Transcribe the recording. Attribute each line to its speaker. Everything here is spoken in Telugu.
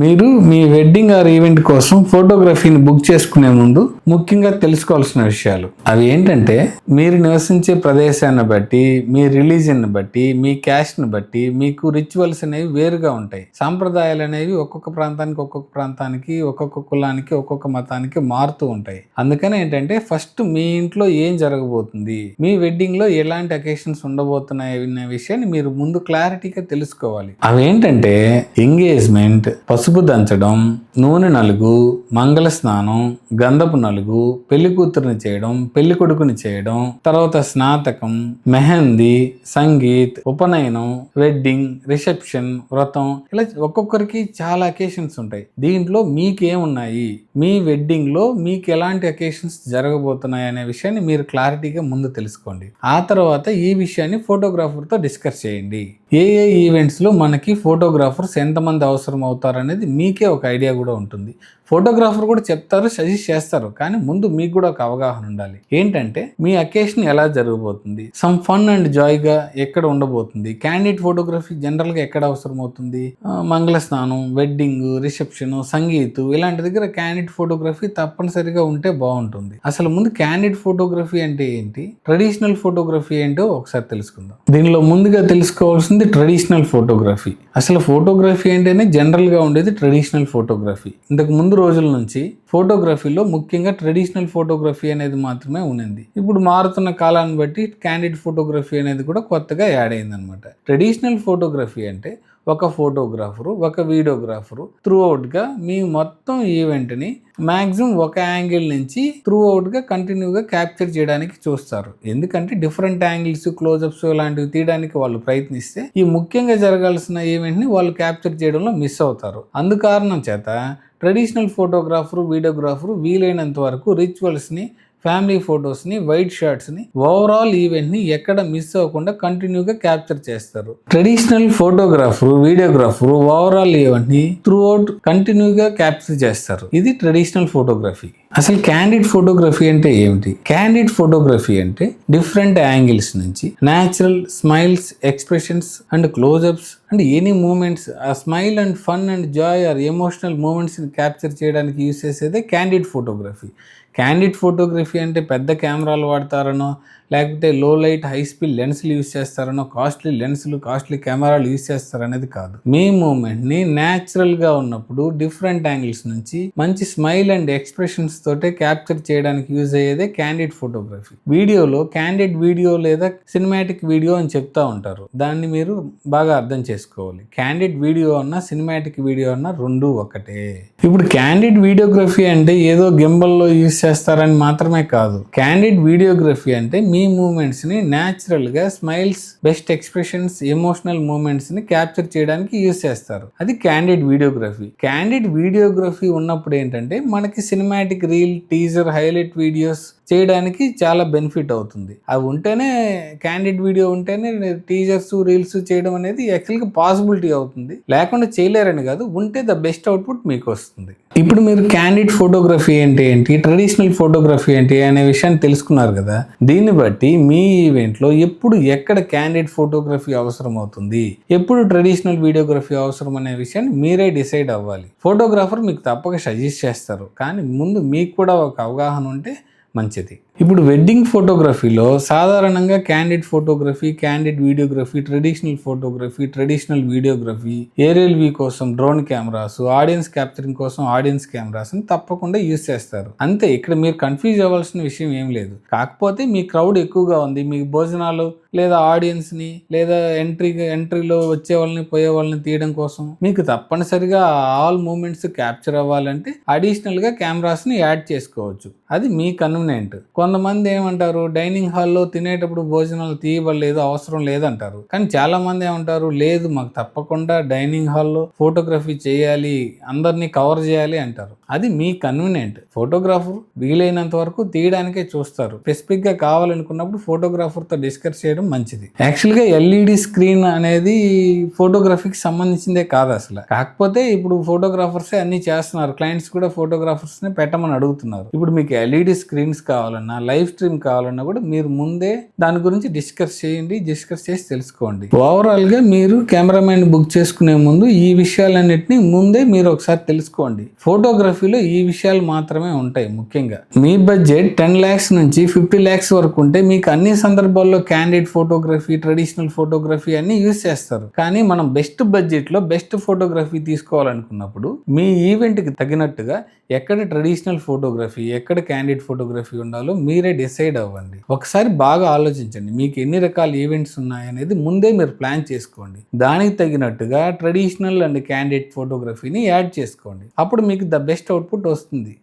Speaker 1: మీరు మీ వెడ్డింగ్ ఆర్ ఈవెంట్ కోసం ఫోటోగ్రఫీని బుక్ చేసుకునే ముందు ముఖ్యంగా తెలుసుకోవాల్సిన విషయాలు అవి ఏంటంటే, మీరు నివసించే ప్రదేశాన్ని బట్టి, మీ రిలీజియన్ని బట్టి, మీ క్యాస్ట్ని బట్టి మీకు రిచువల్స్ అనేవి వేరుగా ఉంటాయి. సాంప్రదాయాలు అనేవి ఒక్కొక్క ప్రాంతానికి ఒక్కొక్క కులానికి ఒక్కొక్క మతానికి మారుతూ ఉంటాయి. అందుకని ఏంటంటే, ఫస్ట్ మీ ఇంట్లో ఏం జరగబోతుంది, మీ వెడ్డింగ్ లో ఎలాంటి అకేషన్స్ ఉండబోతున్నాయి అనే విషయాన్ని మీరు ముందు క్లారిటీగా తెలుసుకోవాలి. అవి ఏంటంటే ఎంగేజ్మెంట్, పసుపు దంచడం, నూనె నలుగు, మంగళ స్నానం, గంధపు నలుగు, పెళ్లి కూతురుని చేయడం, పెళ్లి కొడుకుని చేయడం, తర్వాత స్నాతకం, మెహందీ, సంగీత్, ఉపనయనం, వెడ్డింగ్, రిసెప్షన్, వ్రతం, ఇలా ఒక్కొక్కరికి చాలా అకేషన్స్ ఉంటాయి. దీంట్లో మీకేమున్నాయి, మీ వెడ్డింగ్ లో మీకు ఎలాంటి అకేషన్స్ జరగబోతున్నాయి అనే విషయాన్ని మీరు క్లారిటీగా ముందు తెలుసుకోండి. ఆ తర్వాత ఈ విషయాన్ని ఫోటోగ్రాఫర్ తో డిస్కస్ చేయండి. ఏ ఈవెంట్స్ లో మనకి ఫోటోగ్రాఫర్స్ ఎంతమంది అవసరం అవుతారు అనేది మీకే ఒక ఐడియా కూడా ఉంటుంది. ఫోటోగ్రాఫర్ కూడా చెప్తారు, సజెస్ట్ చేస్తారు, కానీ ముందు మీకు కూడా ఒక అవగాహన ఉండాలి. ఏంటంటే, మీ అకేషన్ ఎలా జరగబోతుంది, సమ్ ఫన్ అండ్ జాయ్ గా ఎక్కడ ఉండబోతుంది, క్యాండిడ్ ఫోటోగ్రఫీ జనరల్ గా ఎక్కడ అవసరం అవుతుంది, మంగళ స్నానం, వెడ్డింగ్, రిసెప్షన్, సంగీత్, ఇలాంటి దగ్గర క్యాండిడ్ ఫోటోగ్రఫీ తప్పనిసరిగా ఉంటే బాగుంటుంది. అసలు ముందు క్యాండిడ్ ఫోటోగ్రఫీ అంటే ఏంటి, ట్రెడిషనల్ ఫోటోగ్రఫీ ఏంటో ఒకసారి తెలుసుకుందాం. దీనిలో ముందుగా తెలుసుకోవాల్సింది ట్రెడిషనల్ ఫోటోగ్రఫీ. అసలు ఫోటోగ్రఫీ అంటేనే జనరల్ గా ఉండేది ట్రెడిషనల్ ఫోటోగ్రఫీ. ఇంతకు ముందు రోజుల నుంచి ఫోటోగ్రఫీలో ముఖ్యంగా ట్రెడిషనల్ ఫోటోగ్రఫీ అనేది మాత్రమే ఉన్నది. ఇప్పుడు మారుతున్న కాలాన్ని బట్టి క్యాండిడ్ ఫోటోగ్రఫీ అనేది కూడా కొత్తగా యాడ్ అయిందనమాట. ట్రెడిషనల్ ఫోటోగ్రఫీ అంటే ఒక ఫోటోగ్రాఫరు, ఒక వీడియోగ్రాఫరు త్రూ అవుట్గా మీ మొత్తం ఈవెంట్ని మ్యాక్సిమం ఒక యాంగిల్ నుంచి త్రూ అవుట్గా కంటిన్యూగా క్యాప్చర్ చేయడానికి చూస్తారు. ఎందుకంటే డిఫరెంట్ యాంగిల్స్, క్లోజప్స్ ఇలాంటివి తీయడానికి వాళ్ళు ప్రయత్నిస్తే ఈ ముఖ్యంగా జరగాల్సిన ఈవెంట్ని వాళ్ళు క్యాప్చర్ చేయడంలో మిస్ అవుతారు. అందుకారణం చేత ట్రెడిషనల్ ఫోటోగ్రాఫరు, వీడియోగ్రాఫరు వీలైనంత వరకు రిచువల్స్ని, ఫ్యామిలీ ఫొటోస్ని, వైట్ షాట్స్ని, ఓవరాల్ ఈవెంట్ని ఎక్కడ మిస్ అవ్వకుండా కంటిన్యూగా క్యాప్చర్ చేస్తారు. ట్రెడిషనల్ ఫోటోగ్రాఫరు, వీడియోగ్రాఫరు ఓవరాల్ ఈవెంట్ని త్రూ అవుట్ కంటిన్యూగా క్యాప్చర్ చేస్తారు. ఇది ట్రెడిషనల్ ఫోటోగ్రఫీ. అసలు క్యాండిడ్ ఫోటోగ్రఫీ అంటే ఏమిటి? క్యాండిడ్ ఫోటోగ్రఫీ అంటే డిఫరెంట్ యాంగిల్స్ నుంచి natural smiles, expressions and closeups and any moments, ఆ smile and fun and joy or emotional మూమెంట్స్ని క్యాప్చర్ చేయడానికి యూజ్ చేసేదే క్యాండిడ్ ఫోటోగ్రఫీ. క్యాండిడ్ ఫోటోగ్రఫీ అంటే పెద్ద కెమెరాలు వాడతారనో, లేకపోతే లో లైట్ హై స్పీడ్ లెన్స్లు యూజ్ చేస్తారనో, కాస్ట్లీ లెన్స్లు, కాస్ట్లీ కెమెరాలు యూజ్ చేస్తారనేది కాదు. మీ మూమెంట్ని న్యాచురల్గా ఉన్నప్పుడు డిఫరెంట్ యాంగిల్స్ నుంచి మంచి స్మైల్ అండ్ ఎక్స్ప్రెషన్స్ తోటే క్యాప్చర్ చేయడానికి యూజ్ అయ్యేదే క్యాండిడ్ ఫోటోగ్రఫీ. వీడియోలో క్యాండిడ్ వీడియో లేదా సినిమాటిక్ వీడియో అని చెప్తా ఉంటారు. దాన్ని మీరు బాగా అర్థం చేసుకోవాలి. క్యాండిడ్ వీడియో అన్నా సినిమాటిక్ వీడియో అన్నా రెండు ఒకటే. ఇప్పుడు క్యాండిడ్ వీడియోగ్రఫీ అంటే ఏదో గింబల్లో యూజ్ చేస్తారని మాత్రమే కాదు. క్యాండిడ్ వీడియోగ్రఫీ అంటే మీ మూమెంట్స్ ని న్యాచురల్ గా smiles, best expressions, emotional moments ని క్యాప్చర్ చేయడానికి యూజ్ చేస్తారు. అది క్యాండిడ్ వీడియోగ్రఫీ. క్యాండిడ్ వీడియోగ్రఫీ ఉన్నప్పుడు ఏంటంటే మనకి cinematic reel, teaser, highlight videos చేయడానికి చాలా బెనిఫిట్ అవుతుంది. అవి ఉంటేనే, క్యాండిడ్ వీడియో ఉంటేనే టీజర్స్, రీల్స్ చేయడం అనేది యాక్చువల్గా పాసిబిలిటీ అవుతుంది. లేకుండా చేయలేరని కాదు, ఉంటే ద బెస్ట్ అవుట్పుట్ మీకు వస్తుంది. ఇప్పుడు మీరు క్యాండిడ్ ఫోటోగ్రఫీ అంటే ఏంటి, ట్రెడిషనల్ ఫోటోగ్రఫీ ఏంటి అనే విషయాన్ని తెలుసుకున్నారు కదా. దీన్ని బట్టి మీ ఈవెంట్లో ఎప్పుడు ఎక్కడ క్యాండిడ్ ఫోటోగ్రఫీ అవసరం అవుతుంది, ఎప్పుడు ట్రెడిషనల్ వీడియోగ్రఫీ అవసరం అనే విషయాన్ని మీరే డిసైడ్ అవ్వాలి. ఫోటోగ్రాఫర్ మీకు తప్పక సజెస్ట్ చేస్తారు, కానీ ముందు మీకు కూడా ఒక అవగాహన ఉంటే మంచిది. ఇప్పుడు వెడ్డింగ్ ఫోటోగ్రఫీలో సాధారణంగా candid photography, candid videography, traditional photography, traditional videography, aerial view కోసం డ్రోన్ కెమెరాస్, ఆడియన్స్ క్యాప్చరింగ్ కోసం ఆడియన్స్ కెమెరాస్ అని తప్పకుండా యూజ్ చేస్తారు. అంతే, ఇక్కడ మీరు కన్ఫ్యూజ్ అవ్వాల్సిన విషయం ఏం లేదు. కాకపోతే మీ క్రౌడ్ ఎక్కువగా ఉంది, మీ భోజనాలు లేదా ఆడియన్స్ ని లేదా ఎంట్రీలో వచ్చే వాళ్ళని, పోయే వాళ్ళని తీయడం కోసం మీకు తప్పనిసరిగా ఆల్ మూమెంట్స్ క్యాప్చర్ అవ్వాలంటే అడిషనల్ గా కెమెరాస్ ని యాడ్ చేసుకోవచ్చు. అది మీ కన్వీనియంట్. కొంతమంది ఏమంటారు, డైనింగ్ హాల్లో తినేటప్పుడు భోజనాలు తీయబడలేదు, అవసరం లేదంటారు. కానీ చాలా మంది ఏమంటారు, లేదు మాకు తప్పకుండా డైనింగ్ హాల్లో ఫోటోగ్రఫీ చేయాలి, అందరినీ కవర్ చేయాలి అంటారు. అది మీ కన్వీనియంట్. ఫోటోగ్రాఫర్ వీలైనంత వరకు తీయడానికే చూస్తారు. స్పెసిఫిక్ గా కావాలనుకున్నప్పుడు ఫోటోగ్రాఫర్ తో డిస్కస్ చేయడం మంచిది. యాక్చువల్ గా ఎల్ఈడి స్క్రీన్ అనేది ఫోటోగ్రఫీకి సంబంధించిందే కాదు అసలు. కాకపోతే ఇప్పుడు ఫోటోగ్రాఫర్సే అన్ని చేస్తున్నారు. క్లయింట్స్ కూడా ఫోటోగ్రాఫర్స్ ని పెట్టమని అడుగుతున్నారు. ఇప్పుడు మీకు ఎల్ఈడి స్క్రీన్స్ కావాలన్నా, లైవ్ స్ట్రీమ్ కావాలన్నా కూడా మీరు ముందే దాని గురించి డిస్కస్ చేసి తెలుసుకోండి. ఓవరాల్ గా మీరు కెమెరామెన్ బుక్ చేసుకునే ముందు ఈ విషయాలన్నిటిని ముందే మీరు ఒకసారి తెలుసుకోండి. ఫోటోగ్రఫీలో ఈ విషయాలు మాత్రమే ఉంటాయి. ముఖ్యంగా మీ బడ్జెట్ 10 lakhs నుంచి 50 lakhs వరకు ఉంటే మీకు అన్ని సందర్భాల్లో క్యాండిడ్ ఫోటోగ్రఫీ, ట్రెడిషనల్ ఫోటోగ్రఫీ అన్ని యూజ్ చేస్తారు. కానీ మనం బెస్ట్ బడ్జెట్ లో బెస్ట్ ఫోటోగ్రఫీ తీసుకోవాలనుకున్నప్పుడు మీ ఈవెంట్ కి తగినట్టుగా ఎక్కడ ట్రెడిషనల్ ఫోటోగ్రఫీ, ఎక్కడ క్యాండిడ్ ఫోటోగ్రఫీ ఉండాలో మీరే డిసైడ్ అవ్వండి. ఒకసారి బాగా ఆలోచించండి, మీకు ఎన్ని రకాల ఈవెంట్స్ ఉన్నాయనేది ముందే మీరు ప్లాన్ చేసుకోండి. దానికి తగినట్టుగా ట్రెడిషనల్ అండ్ క్యాండిడ్ ఫోటోగ్రఫీని యాడ్ చేసుకోండి. అప్పుడు మీకు ద బెస్ట్ అవుట్పుట్ వస్తుంది.